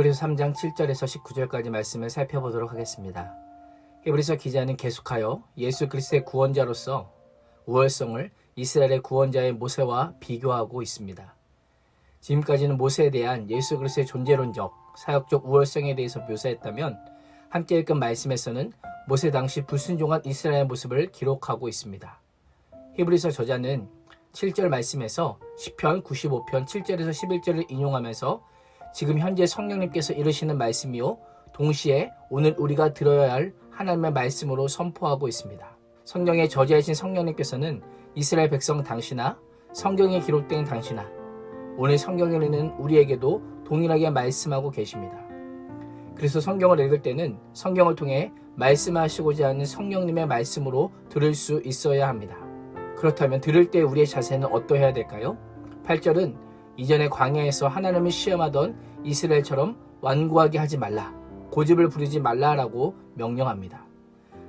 히브리서 3장 7절에서 19절까지 말씀을 살펴보도록 하겠습니다. 히브리서 기자는 계속하여 예수 그리스도의 구원자로서 우월성을 이스라엘의 구원자의 모세와 비교하고 있습니다. 지금까지는 모세에 대한 예수 그리스도의 존재론적, 사역적 우월성에 대해서 묘사했다면 함께 읽은 말씀에서는 모세 당시 불순종한 이스라엘의 모습을 기록하고 있습니다. 히브리서 저자는 7절 말씀에서 시편 95편 7절에서 11절을 인용하면서 지금 현재 성령님께서 이르시는 말씀이요 동시에 오늘 우리가 들어야 할 하나님의 말씀으로 선포하고 있습니다. 성령의 저자이신 성령님께서는 이스라엘 백성 당시나 성경에 기록된 당시나 오늘 성경을 읽는 우리에게도 동일하게 말씀하고 계십니다. 그래서 성경을 읽을 때는 성경을 통해 말씀하시고자 하는 성령님의 말씀으로 들을 수 있어야 합니다. 그렇다면 들을 때 우리의 자세는 어떠해야 될까요? 8절은 이전에 광야에서 하나님을 시험하던 이스라엘처럼 완고하게 하지 말라, 고집을 부리지 말라라고 명령합니다.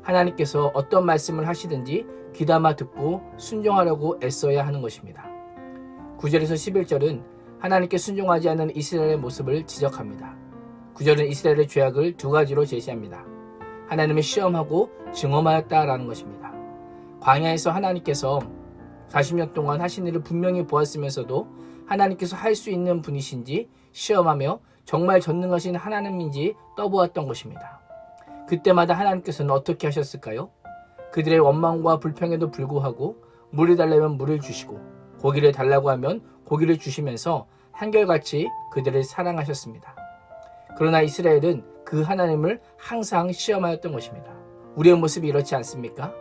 하나님께서 어떤 말씀을 하시든지 귀담아 듣고 순종하려고 애써야 하는 것입니다. 9절에서 11절은 하나님께 순종하지 않는 이스라엘의 모습을 지적합니다. 9절은 이스라엘의 죄악을 두 가지로 제시합니다. 하나님을 시험하고 증험하였다라는 것입니다. 광야에서 하나님께서 40년 동안 하신 일을 분명히 보았으면서도 하나님께서 할 수 있는 분이신지 시험하며 정말 전능하신 하나님인지 떠보았던 것입니다. 그때마다 하나님께서는 어떻게 하셨을까요? 그들의 원망과 불평에도 불구하고 물을 달라면 물을 주시고 고기를 달라고 하면 고기를 주시면서 한결같이 그들을 사랑하셨습니다. 그러나 이스라엘은 그 하나님을 항상 시험하였던 것입니다. 우리의 모습이 이렇지 않습니까?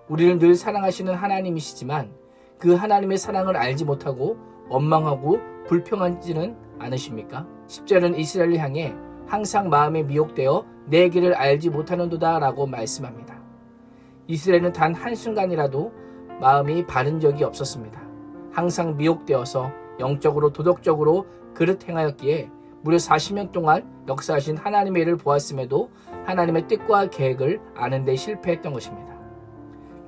우리를 늘 사랑하시는 하나님이시지만 그 하나님의 사랑을 알지 못하고 원망하고 불평하지는 않으십니까? 10절은 이스라엘을 향해 항상 마음에 미혹되어 내 길을 알지 못하는도다 라고 말씀합니다. 이스라엘은 단 한순간이라도 마음이 바른 적이 없었습니다. 항상 미혹되어서 영적으로 도덕적으로 그릇 행하였기에 무려 40년 동안 역사하신 하나님의 일을 보았음에도 하나님의 뜻과 계획을 아는 데 실패했던 것입니다.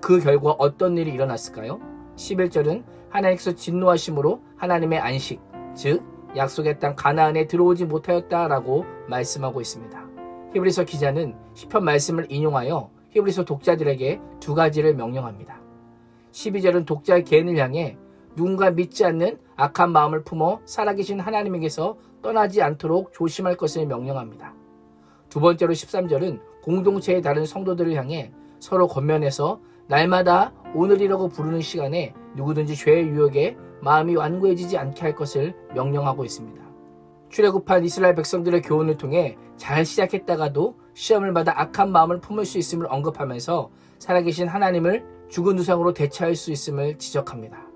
그 결과 어떤 일이 일어났을까요? 11절은 하나님께서 진노하심으로 하나님의 안식, 즉 약속의 땅 가나안에 들어오지 못하였다라고 말씀하고 있습니다. 히브리서 기자는 시편 말씀을 인용하여 히브리서 독자들에게 두 가지를 명령합니다. 12절은 독자 개인을 향해 누군가 믿지 않는 악한 마음을 품어 살아계신 하나님에게서 떠나지 않도록 조심할 것을 명령합니다. 두 번째로 13절은 공동체의 다른 성도들을 향해 서로 권면해서 날마다 오늘이라고 부르는 시간에 누구든지 죄의 유혹에 마음이 완고해지지 않게 할 것을 명령하고 있습니다. 출애굽한 이스라엘 백성들의 교훈을 통해 잘 시작했다가도 시험을 받아 악한 마음을 품을 수 있음을 언급하면서 살아계신 하나님을 죽은 우상으로 대체할 수 있음을 지적합니다.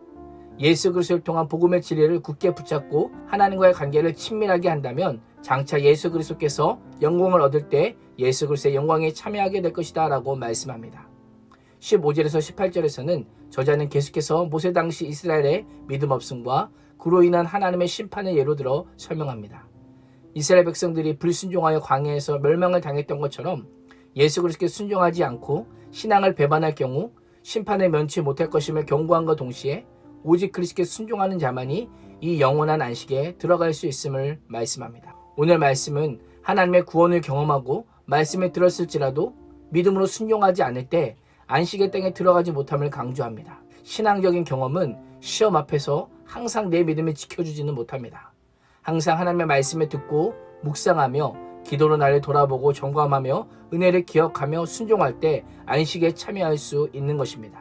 예수 그리스도를 통한 복음의 진리를 굳게 붙잡고 하나님과의 관계를 친밀하게 한다면 장차 예수 그리스도께서 영광을 얻을 때 예수 그리스도의 영광에 참여하게 될 것이다 라고 말씀합니다. 15절에서 18절에서는 저자는 계속해서 모세 당시 이스라엘의 믿음 없음과 그로 인한 하나님의 심판을 예로 들어 설명합니다. 이스라엘 백성들이 불순종하여 광야에서 멸망을 당했던 것처럼 예수 그리스도께 순종하지 않고 신앙을 배반할 경우 심판을 면치 못할 것임을 경고함과 동시에 오직 그리스도께 순종하는 자만이 이 영원한 안식에 들어갈 수 있음을 말씀합니다. 오늘 말씀은 하나님의 구원을 경험하고 말씀을 들었을지라도 믿음으로 순종하지 않을 때 안식의 땅에 들어가지 못함을 강조합니다. 신앙적인 경험은 시험 앞에서 항상 내 믿음을 지켜주지는 못합니다. 항상 하나님의 말씀을 듣고 묵상하며 기도로 나를 돌아보고 점검하며 은혜를 기억하며 순종할 때 안식에 참여할 수 있는 것입니다.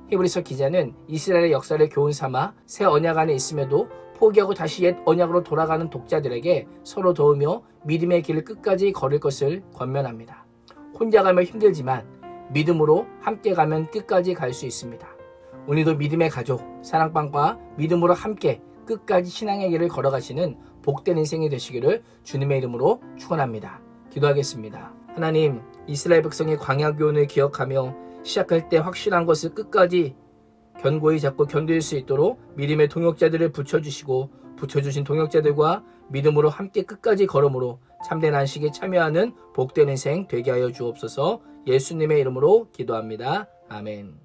히브리서 기자는 이스라엘의 역사를 교훈 삼아 새 언약 안에 있음에도 포기하고 다시 옛 언약으로 돌아가는 독자들에게 서로 도우며 믿음의 길을 끝까지 걸을 것을 권면합니다. 혼자 가면 힘들지만 믿음으로 함께 가면 끝까지 갈 수 있습니다. 오늘도 믿음의 가족, 사랑방과 믿음으로 함께 끝까지 신앙의 길을 걸어가시는 복된 인생이 되시기를 주님의 이름으로 축원합니다. 기도하겠습니다. 하나님, 이스라엘 백성의 광야 교훈을 기억하며 시작할 때 확실한 것을 끝까지 견고히 잡고 견딜 수 있도록 믿음의 동역자들을 붙여주시고 붙여주신 동역자들과 믿음으로 함께 끝까지 걸음으로 참된 안식에 참여하는 복된 인생 되게 하여 주옵소서. 예수님의 이름으로 기도합니다. 아멘.